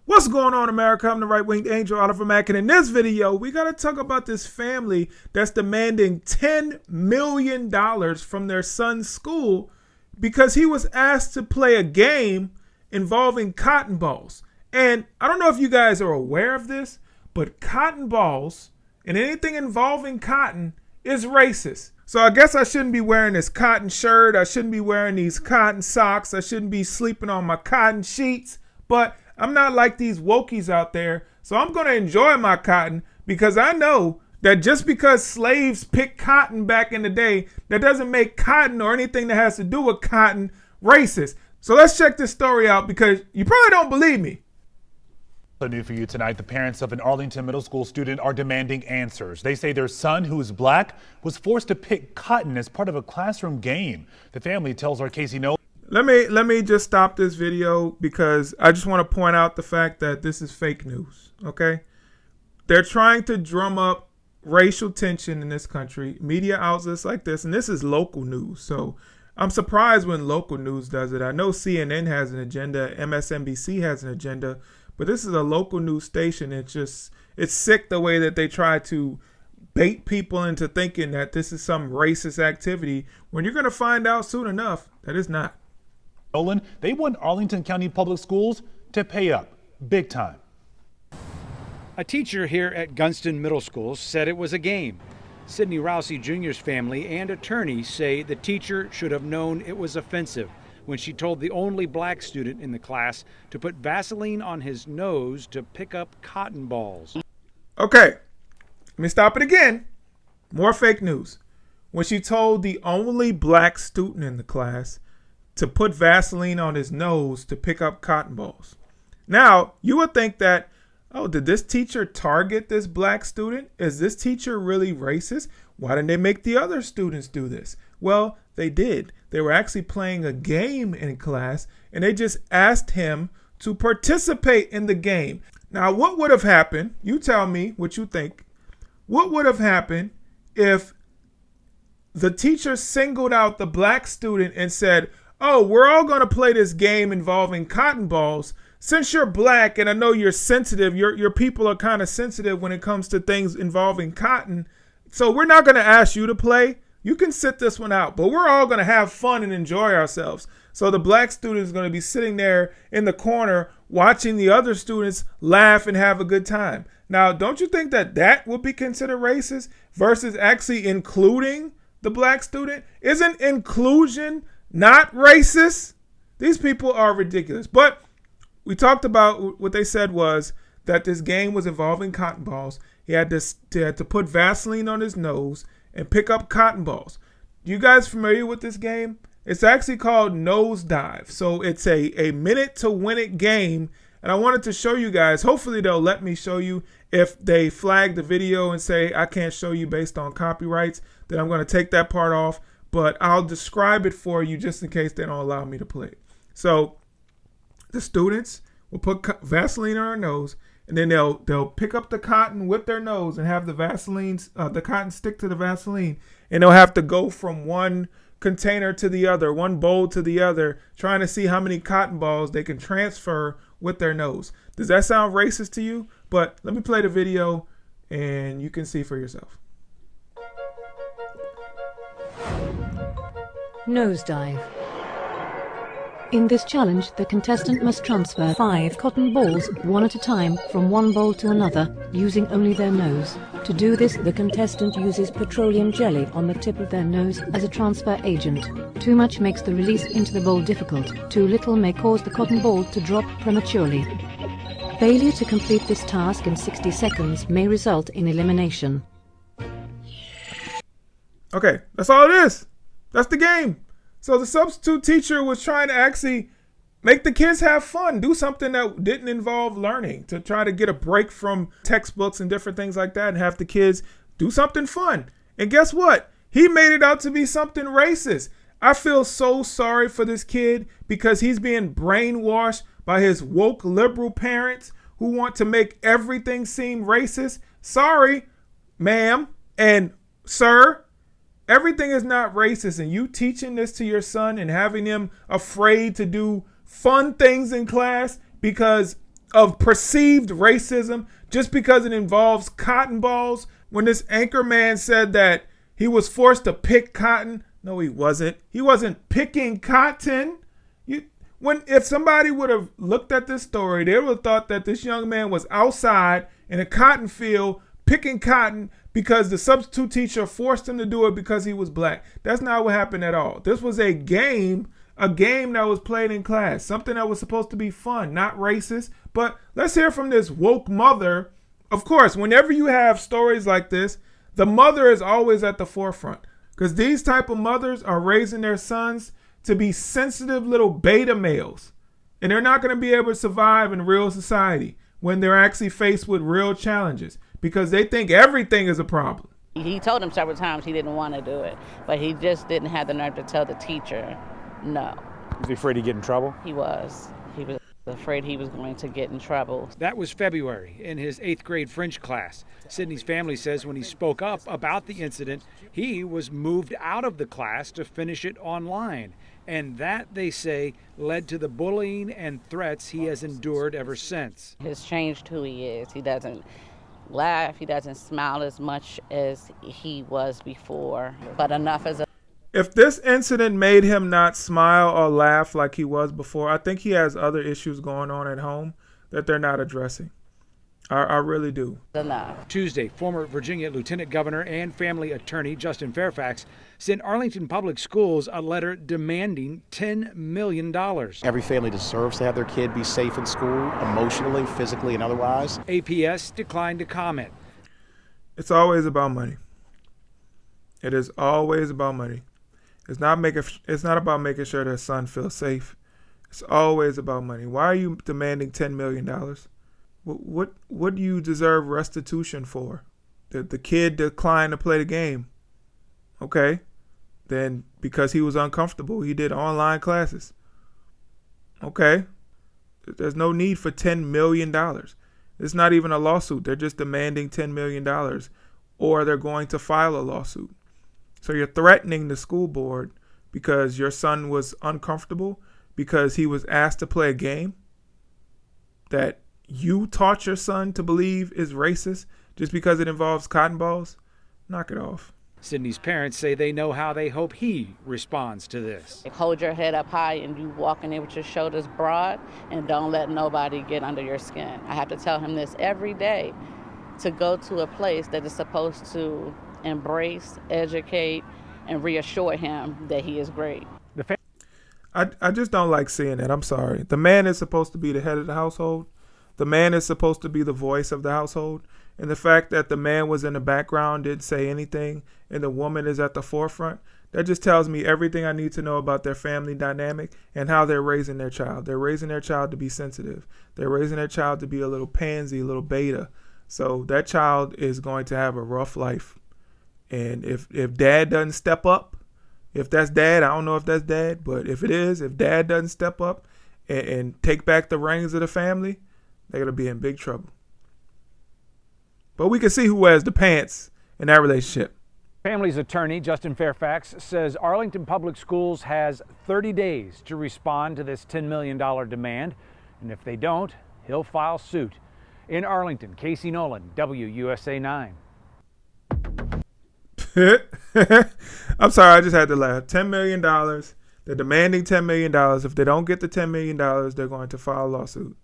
What's going on, America? I'm the right-winged angel, Oliver Mack, and in this video, we got to talk about this family that's demanding $10 million from their son's school because he was asked to play a game involving cotton balls. And I don't know if you guys are aware of this, but cotton balls and anything involving cotton is racist. So I guess I shouldn't be wearing this cotton shirt. I shouldn't be wearing these cotton socks. I shouldn't be sleeping on my cotton sheets. But I'm not like these wokies out there, so I'm going to enjoy my cotton because I know that just because slaves picked cotton back in the day, that doesn't make cotton or anything that has to do with cotton racist. So let's check this story out because you probably don't believe me. So new for you tonight, the parents of an Arlington middle school student are demanding answers. They say their son, who is black, was forced to pick cotton as part of a classroom game. The family tells our Casey No. Let me just stop this video because I just want to point out the fact that this is fake news, okay? They're trying to drum up racial tension in this country, media outlets like this, and this is local news. So I'm surprised when local news does it. I know CNN has an agenda, MSNBC has an agenda, but this is a local news station. It's sick the way that they try to bait people into thinking that this is some racist activity when you're going to find out soon enough that it's not. Nolan, they want Arlington County Public Schools to pay up big time. A teacher here at Gunston Middle School said it was a game. Sidney Rousey Jr.'s family and attorneys say the teacher should have known it was offensive when she told the only black student in the class to put Vaseline on his nose to pick up cotton balls. Okay, let me stop it again. More fake news. When she told the only black student in the class to put Vaseline on his nose to pick up cotton balls. Now, you would think that, oh, did this teacher target this black student? Is this teacher really racist? Why didn't they make the other students do this? Well, they did. They were actually playing a game in class, and they just asked him to participate in the game. Now, what would have happened? You tell me what you think. What would have happened if the teacher singled out the black student and said, oh, we're all going to play this game involving cotton balls. Since you're black and I know you're sensitive, your people are kind of sensitive when it comes to things involving cotton. So we're not going to ask you to play. You can sit this one out, but we're all going to have fun and enjoy ourselves. So the black student is going to be sitting there in the corner watching the other students laugh and have a good time. Now, don't you think that that would be considered racist versus actually including the black student? Isn't inclusion not racist? These people are ridiculous. But we talked about what they said was that this game was involving cotton balls. He had to put Vaseline on his nose and pick up cotton balls. You guys familiar with this game? It's actually called Nosedive. So it's a minute to win it game. And I wanted to show you guys. Hopefully they'll let me show you. If they flag the video and say I can't show you based on copyrights, then I'm going to take that part off. But I'll describe it for you just in case they don't allow me to play it. So the students will put Vaseline on their nose, and then they'll pick up the cotton with their nose and have the cotton stick to the Vaseline, and they'll have to go from one container to the other, one bowl to the other, trying to see how many cotton balls they can transfer with their nose. Does that sound racist to you? But let me play the video, and you can see for yourself. Nosedive. In this challenge, the contestant must transfer 5 cotton balls, one at a time, from one bowl to another, using only their nose. To do this, the contestant uses petroleum jelly on the tip of their nose as a transfer agent. Too much makes the release into the bowl difficult. Too little may cause the cotton ball to drop prematurely. Failure to complete this task in 60 seconds may result in elimination. Okay, that's all it is. That's the game. So the substitute teacher was trying to actually make the kids have fun, do something that didn't involve learning, to try to get a break from textbooks and different things like that and have the kids do something fun. And guess what? He made it out to be something racist. I feel so sorry for this kid because he's being brainwashed by his woke liberal parents who want to make everything seem racist. Sorry, ma'am and sir. Everything is not racist, and you teaching this to your son and having him afraid to do fun things in class because of perceived racism just because it involves cotton balls. When this anchor man said that he was forced to pick cotton, no, he wasn't. He wasn't picking cotton. If somebody would have looked at this story, they would have thought that this young man was outside in a cotton field picking cotton because the substitute teacher forced him to do it because he was black. That's not what happened at all. This was a game that was played in class, something that was supposed to be fun, not racist. But let's hear from this woke mother. Of course, whenever you have stories like this, the mother is always at the forefront because these type of mothers are raising their sons to be sensitive little beta males. And they're not going to be able to survive in real society when they're actually faced with real challenges because they think everything is a problem. He told him several times he didn't want to do it, but he just didn't have the nerve to tell the teacher no. Was he afraid he'd get in trouble? He was. He was afraid he was going to get in trouble. That was February in his 8th grade French class. Sydney's family says when he spoke up about the incident, he was moved out of the class to finish it online. And that, they say, led to the bullying and threats he has endured ever since. He's changed who he is. He doesn't laugh. He doesn't smile as much as he was before. But enough as a... If this incident made him not smile or laugh like he was before, I think he has other issues going on at home that they're not addressing. I really do. Enough. Tuesday, former Virginia Lieutenant Governor and family attorney Justin Fairfax sent Arlington Public Schools a letter demanding $10 million. Every family deserves to have their kid be safe in school, emotionally, physically, and otherwise. APS declined to comment. It's always about money. It is always about money. It's not about making sure their son feels safe. It's always about money. Why are you demanding $10 million? What do you deserve restitution for? The kid declined to play the game. Okay. Then because he was uncomfortable, he did online classes. Okay. There's no need for $10 million. It's not even a lawsuit. They're just demanding $10 million or they're going to file a lawsuit. So you're threatening the school board because your son was uncomfortable because he was asked to play a game that you taught your son to believe is racist just because it involves cotton balls? Knock it off. Sydney's parents say they know how they hope he responds to this. Hold your head up high and you walk in there with your shoulders broad and don't let nobody get under your skin. I have to tell him this every day, to go to a place that is supposed to embrace, educate, and reassure him that he is great. I just don't like seeing it. I'm sorry. The man is supposed to be the head of the household. The man is supposed to be the voice of the household. And the fact that the man was in the background, didn't say anything, and the woman is at the forefront, that just tells me everything I need to know about their family dynamic and how they're raising their child. They're raising their child to be sensitive. They're raising their child to be a little pansy, a little beta. So that child is going to have a rough life. And if dad doesn't step up, if that's dad, I don't know if that's dad, but if it is, if dad doesn't step up and take back the reins of the family, they're going to be in big trouble. But we can see who wears the pants in that relationship. Family's attorney, Justin Fairfax, says Arlington Public Schools has 30 days to respond to this $10 million demand. And if they don't, he'll file suit. In Arlington, Casey Nolan, WUSA 9. I'm sorry, I just had to laugh. $10 million. They're demanding $10 million. If they don't get the $10 million, they're going to file a lawsuit.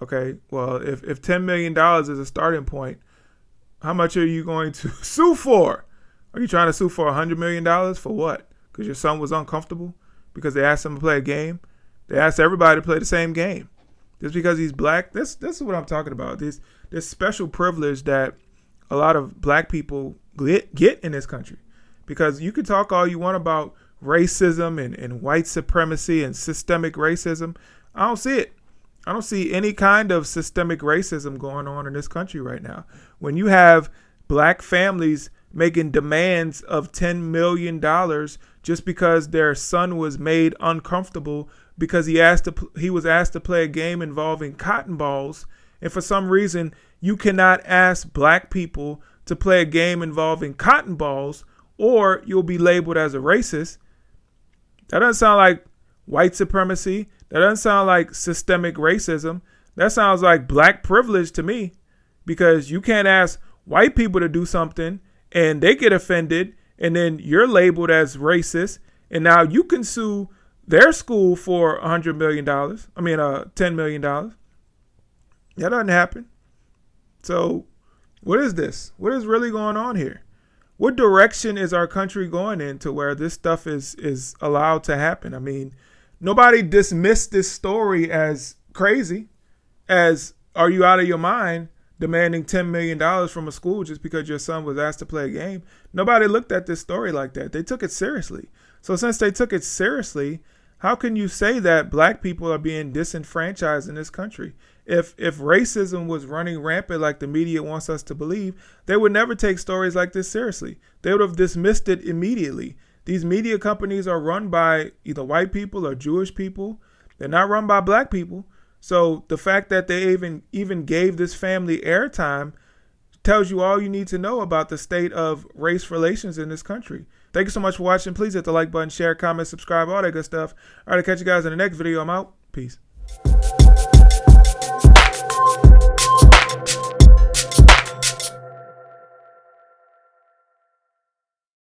Okay, well, if $10 million is a starting point, how much are you going to sue for? Are you trying to sue for $100 million? For what? Because your son was uncomfortable? Because they asked him to play a game? They asked everybody to play the same game. Just because he's black? This is what I'm talking about. This special privilege that a lot of black people get in this country. Because you can talk all you want about racism and white supremacy and systemic racism. I don't see it. I don't see any kind of systemic racism going on in this country right now. When you have black families making demands of $10 million just because their son was made uncomfortable because he was asked to play a game involving cotton balls, and for some reason you cannot ask black people to play a game involving cotton balls or you'll be labeled as a racist. That doesn't sound like white supremacy. That doesn't sound like systemic racism. That sounds like black privilege to me, because you can't ask white people to do something and they get offended and then you're labeled as racist, and now you can sue their school for $100 million. $10 million. That doesn't happen. So what is this? What is really going on here? What direction is our country going in to where this stuff is allowed to happen? I mean, nobody dismissed this story as crazy, as are you out of your mind demanding $10 million from a school just because your son was asked to play a game. Nobody looked at this story like that. They took it seriously. So since they took it seriously, how can you say that black people are being disenfranchised in this country? If racism was running rampant like the media wants us to believe, they would never take stories like this seriously. They would have dismissed it immediately. These media companies are run by either white people or Jewish people. They're not run by black people. So the fact that they even gave this family airtime tells you all you need to know about the state of race relations in this country. Thank you so much for watching. Please hit the like button, share, comment, subscribe, all that good stuff. All right, I'll catch you guys in the next video. I'm out. Peace.